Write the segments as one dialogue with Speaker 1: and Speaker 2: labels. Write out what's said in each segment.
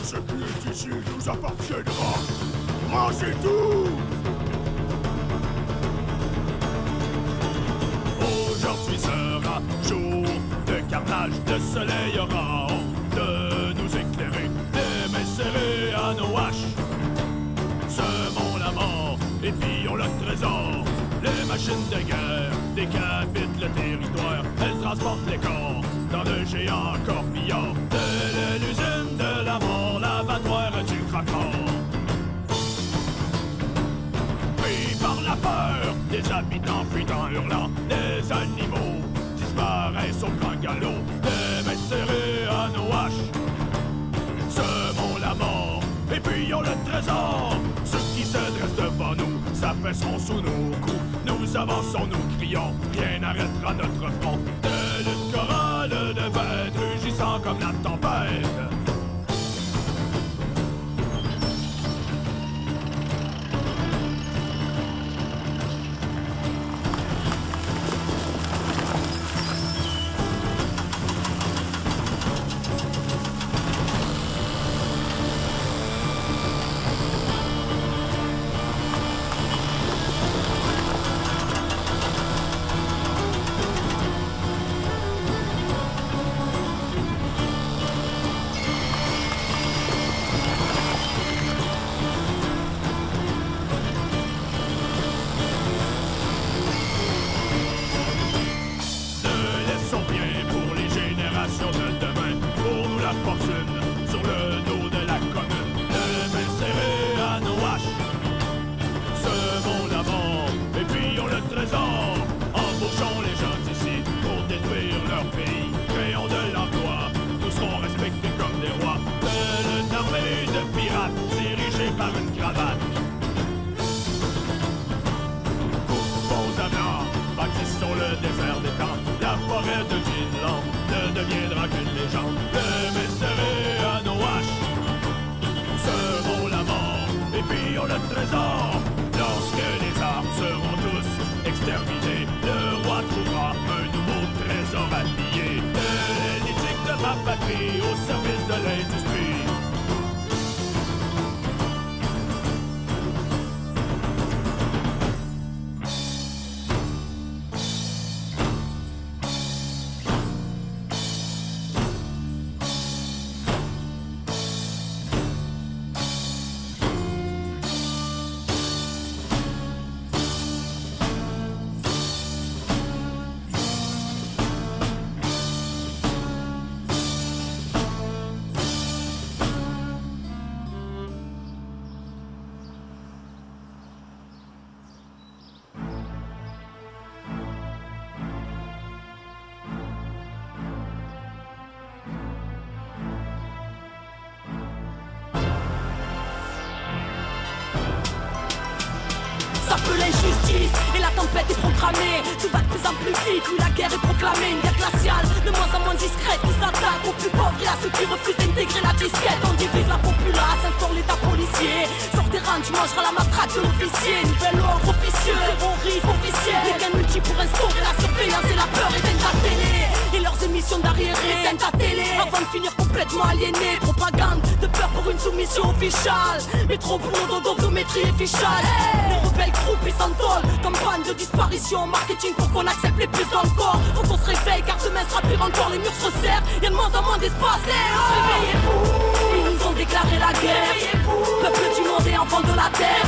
Speaker 1: Ce qui est ici nous appartiendra. Rangez tout! Aujourd'hui sera jour de carnage, de soleil aura de nous éclairer, des mains serrées à nos haches. Semons la mort et pillons le trésor. Les machines de guerre décapitent le territoire. Elles transportent les corps dans de géants corbillons. De l'usine de la mort, l'abattoir du Krakow. Pris par la peur, des habitants fuient en hurlant. Les animaux disparaissent au grand galop. Des mains serrées à nos haches. Semons la mort et pillons le trésor. Ceux qui se dressent devant nous s'affaisseront sous nos coups. Nous avançons, nous crions, rien n'arrêtera notre front. De lutte chorale de bêtes, rugissant comme la tempête.
Speaker 2: L'injustice et la tempête est programmée. Tout va de plus en plus vite, oui la guerre est proclamée. Une guerre glaciale, de moins en moins discrète, qui s'attaque aux plus pauvres et à ceux qui refusent d'intégrer la disquette. On divise la populace, instaure l'état policier. Sors des rangs, tu mangeras la matraque de l'officier. Nouvel ordre officieux, terrorisme officiel. Des gains multi pour instaurer la surveillance et la peur éteignent ta télé. Et leurs émissions d'arriérés éteignent ta télé. Avant de finir complètement aliéné. Propagande de peur pour une soumission officiale. Métro boulot d'odométrie et fichage. Les rebelles croupent et s'entolent. Campagne de disparition, marketing pour qu'on accepte les puces dans le corps. Faut qu'on se réveille car demain sera pire encore. Les murs se resserrent, y'a de moins en moins d'espace. Réveillez-vous, ils nous ont déclaré la guerre. Peuple du monde et enfants de la terre.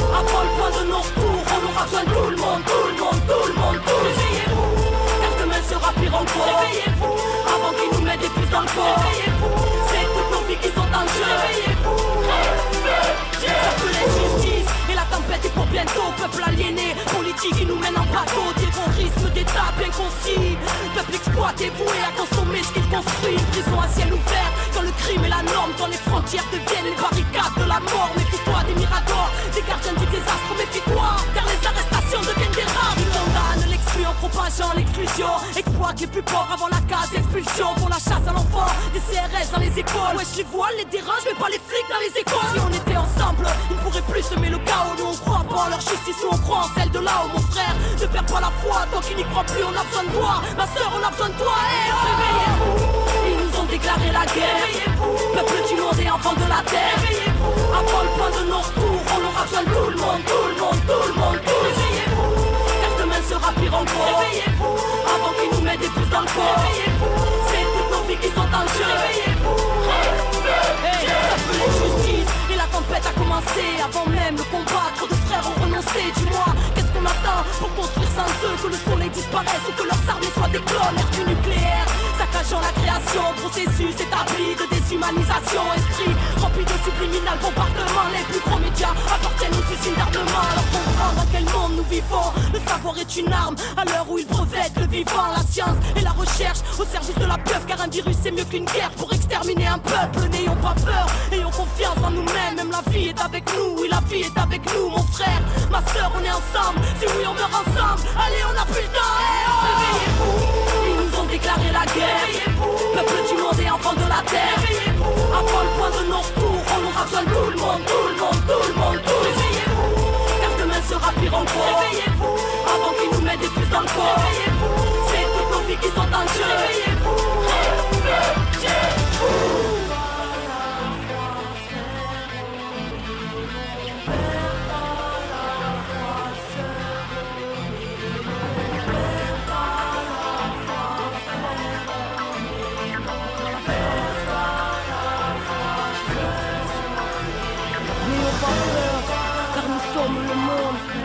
Speaker 2: Avant le point de nos retours, on aura besoin de tout le monde, tout le monde, tout le monde, tous. Réveillez-vous, car demain sera pire encore. Réveillez-vous, avant qu'ils nous mettent des puces dans le corps. Réveillez-vous, c'est toutes nos vies qui sont en jeu. Réveillez-vous, ça peut l'injustice et la tempête est pour bientôt. Peuple aliéné, politique qui nous mène en bateau. Terrorisme d'État bien concis. Peuple exploité, voué à consommer ce qu'il construit. Prison à ciel ouvert, quand le crime est la norme. Quand les frontières deviennent les barricades de la mort. Méfie-toi des miradors, des gardiens du désastre. Méfie-toi, car les arrestations deviennent des rares. Ils condamnent l'exclu en propageant l'exclusion. Exploitent les plus pauvres avant la case expulsion. Pour la chasse à l'enfant, des CRS dans les écoles. Wesh les voiles, les dérange, mais pas les flics dans les écoles. Si on était ensemble, ils ne pourraient plus semer le chaos. Nous on croit pas en leur justice, nous on croit en celle de là-haut. Mon frère, ne perds pas la foi, tant qu'il n'y croit plus, on a besoin de toi. Ma soeur, on a besoin de toi, réveillez-vous. Ils nous ont déclaré la guerre. Réveillez-vous, peuple du monde et monde, enfants de la terre, réveillez-vous. Avant le point de nos retours, on aura besoin de tout le monde, tout le monde, tout le monde, tout. Réveillez-vous, car demain sera pire encore. Réveillez-vous, avant qu'ils nous mettent des puces dans le corps. Réveillez-vous, c'est toutes nos vies qui sont en jeu. Réveillez-vous, la justice et la tempête a commencé. Avant même le combat, trop de frères ont renoncé. Dis-moi, qu'est-ce qu'on attend pour construire sans eux? Que le soleil disparaisse ou que leurs armées soient des clones? L'air du nucléaire, saccageant la création. Processus établi de déshumanisation. Esprit rempli de subliminal bombardement. Les plus gros médias appartiennent aux usines d'armement. Alors comprendre dans quel monde nous vivons. Le savoir est une arme à l'heure où ils brevettent le vivant. La science et la recherche au service de la peur. Car un virus c'est mieux qu'une guerre pour exterminer un peuple. N'ayons pas peur, ayons confiance en nous-mêmes. Même la vie est avec nous, oui la vie est avec nous. Mon frère, ma soeur, on est ensemble. Si oui on meurt ensemble, allez on a plus le temps. Réveillez-vous, ils nous ont déclaré la guerre. Réveillez-vous, peuple du monde et enfants de la terre. Réveillez-vous, avant le point de nos retours, on aura besoin de tout le monde, tout le monde, tout le monde, tout. Réveillez-vous, car demain sera pire encore. Réveillez-vous, avant qu'ils nous mettent des puces dans le corps. Réveillez-vous, c'est toutes nos vies qui sont en jeu. Réveillez-vous, réveillez-vous.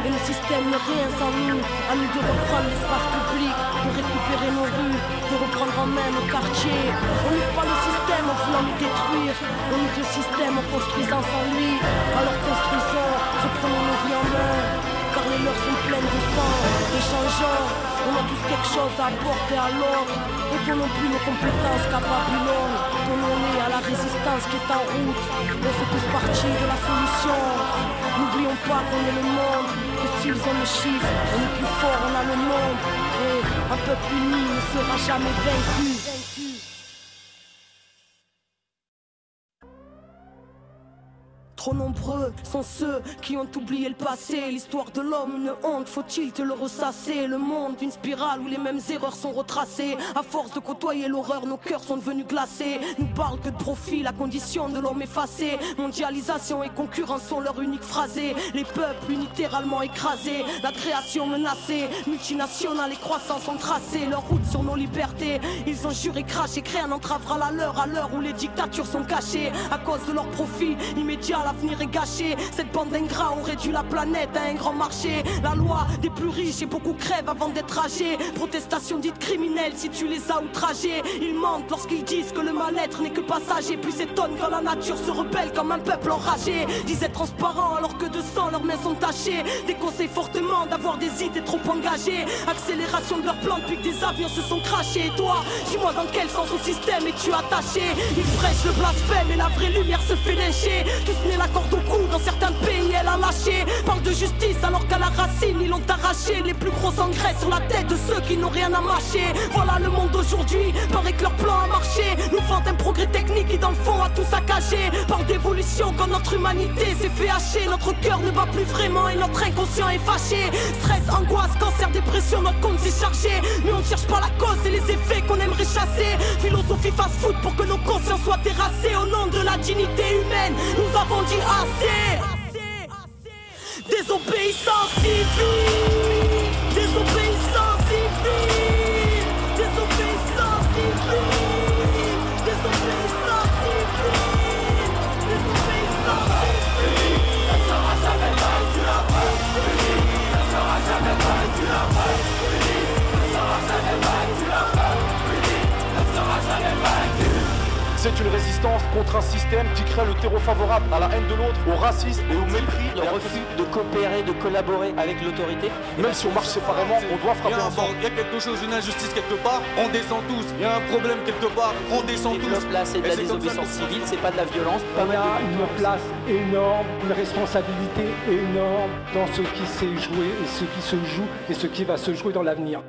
Speaker 2: Et le système n'est rien sans nous. À nous de reprendre l'espace public, de récupérer nos rues, de reprendre en main nos quartiers. On n'est pas le système en voulant le détruire. On est le système en construisant sans lui. Alors construisons, reprenons nos vies en main. Car les leurs sont pleines de sang, de changeants. On a tous quelque chose à apporter à l'autre. Ne donnons plus nos compétences qu'à Babylone. Donnons-les à la résistance qui est en route. On fait tous partie de la solution. N'oublions pas qu'on est le monde. Que s'ils ont le chiffre, on est plus fort, on a le monde. Et un peuple uni ne sera jamais vaincu. Trop nombreux sont ceux qui ont oublié le passé. L'histoire de l'homme, une honte, faut-il te le ressasser? Le monde, une spirale où les mêmes erreurs sont retracées. À force de côtoyer l'horreur, nos cœurs sont devenus glacés. Nous parlent que de profit, la condition de l'homme effacée. Mondialisation et concurrence sont leur unique phrasé. Les peuples littéralement écrasés, la création menacée. Multinationales et croissance ont tracé leur route sur nos libertés. Ils ont juré, craché, créé un entravera la leur à l'heure où les dictatures sont cachées. À cause de leur profit immédiat, l'avenir est gâché. Cette bande d'ingrats ont réduit la planète à un grand marché. La loi des plus riches et beaucoup crèvent avant d'être âgés. Protestation dite criminelle si tu les as outragés. Ils mentent lorsqu'ils disent que le mal-être n'est que passager. Puis s'étonnent quand la nature se rebelle comme un peuple enragé. Disent être transparents alors que de sang leurs mains sont tachées. Déconseillent fortement d'avoir des idées trop engagées. Accélération de leurs plans depuis que des avions se sont crachés. Et toi, dis-moi dans quel sens au système es-tu attaché? Ils prêchent le blasphème et la vraie lumière se fait lyncher. Tous nés la corde au cou, dans certains pays elle a lâché. Parle de justice alors qu'à la racine ils l'ont arraché. Les plus gros engraissent sur la tête de ceux qui n'ont rien à mâcher. Voilà le monde d'aujourd'hui, paraît que leur plan a marché. Nous vendent un progrès technique qui dans le fond a tout saccagé. Parle d'évolution quand notre humanité s'est fait hacher. Notre cœur ne bat plus vraiment et notre inconscient est fâché. Stress, angoisse, cancer, dépression, notre compte s'est chargé. Mais on ne cherche pas la cause et les effets qu'on aimerait chasser. Philosophie fast-food pour que nos consciences soient terrassées. Au nom de la dignité humaine, nous avons dit assez. Désobéissance civile, désobéissance civile, désobéissance civile, désobéissance civile, désobéissance civile. Elle sera jamais vaincue la vraie. Elle sera jamais vaincue la vraie. Elle sera jamais vaincue la vraie. Elle sera jamais vaincue.
Speaker 3: C'est une résistance contre un système qui crée le terreau favorable à la haine de l'autre, au racisme et au mépris.
Speaker 4: Le refus de coopérer, de collaborer avec l'autorité.
Speaker 3: Même si on marche séparément, on doit frapper ensemble.
Speaker 5: Il y a quelque chose, une injustice quelque part, on descend tous. Il y a un problème quelque part, on descend tous.
Speaker 4: Là, c'est de la désobéissance civile, c'est pas de la violence.
Speaker 6: Il y a une place énorme, une responsabilité énorme dans ce qui s'est joué et ce qui se joue et ce qui va se jouer dans l'avenir.